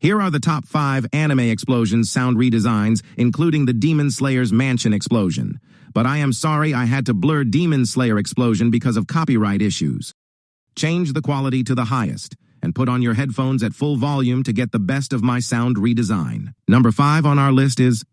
Here are the top 5 anime explosions sound redesigns, including the Demon Slayer's mansion explosion. But I am sorry I had to blur Demon Slayer explosion because of copyright issues. Change the quality to the highest, and put on your headphones at full volume to get the best of my sound redesign. Number 5 on our list is...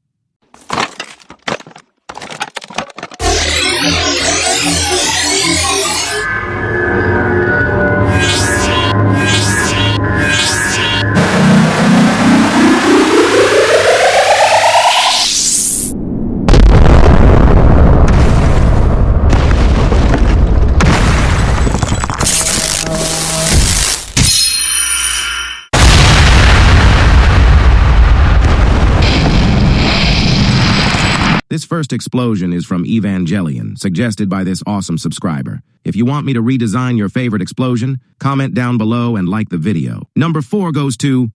This first explosion is from Evangelion, suggested by this awesome subscriber. If you want me to redesign your favorite explosion, comment down below and like the video. Number 4 goes to...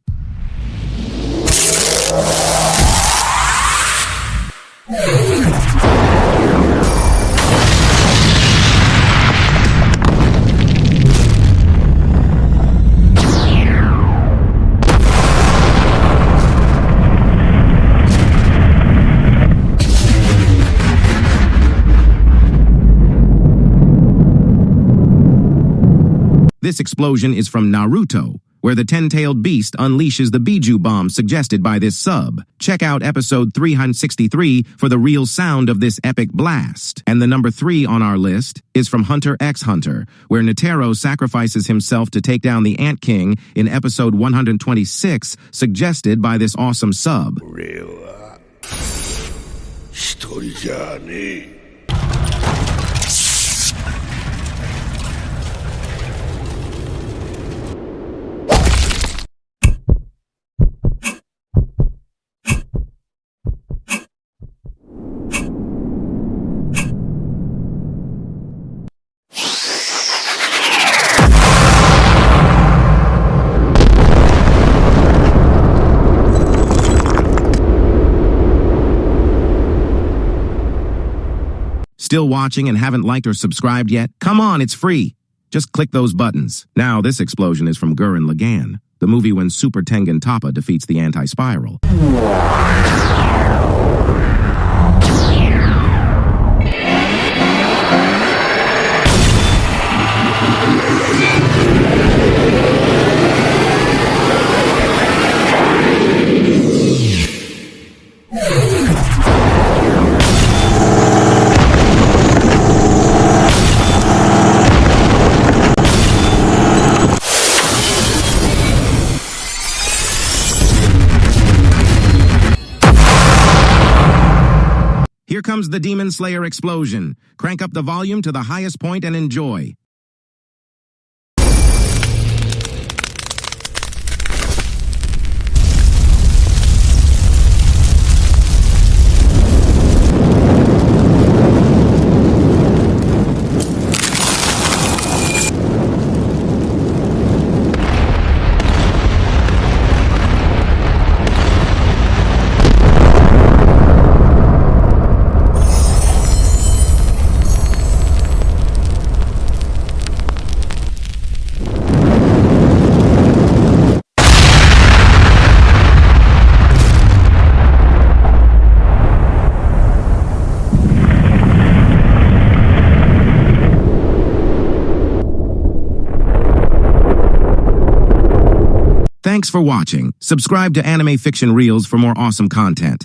This explosion is from Naruto, where the 10-tailed beast unleashes the Bijuu bomb suggested by this sub. Check out episode 363 for the real sound of this epic blast. And the number 3 on our list is from Hunter x Hunter, where Netero sacrifices himself to take down the Ant King in episode 126, suggested by this awesome sub. Still watching and haven't liked or subscribed yet? Come on, it's free. Just click those buttons. Now, this explosion is from Gurren Lagann, the movie when Super Tengan Toppa defeats the anti-spiral. Here comes the Demon Slayer explosion. Crank up the volume to the highest point and enjoy. Thanks for watching. Subscribe to Anime Fiction Reels for more awesome content.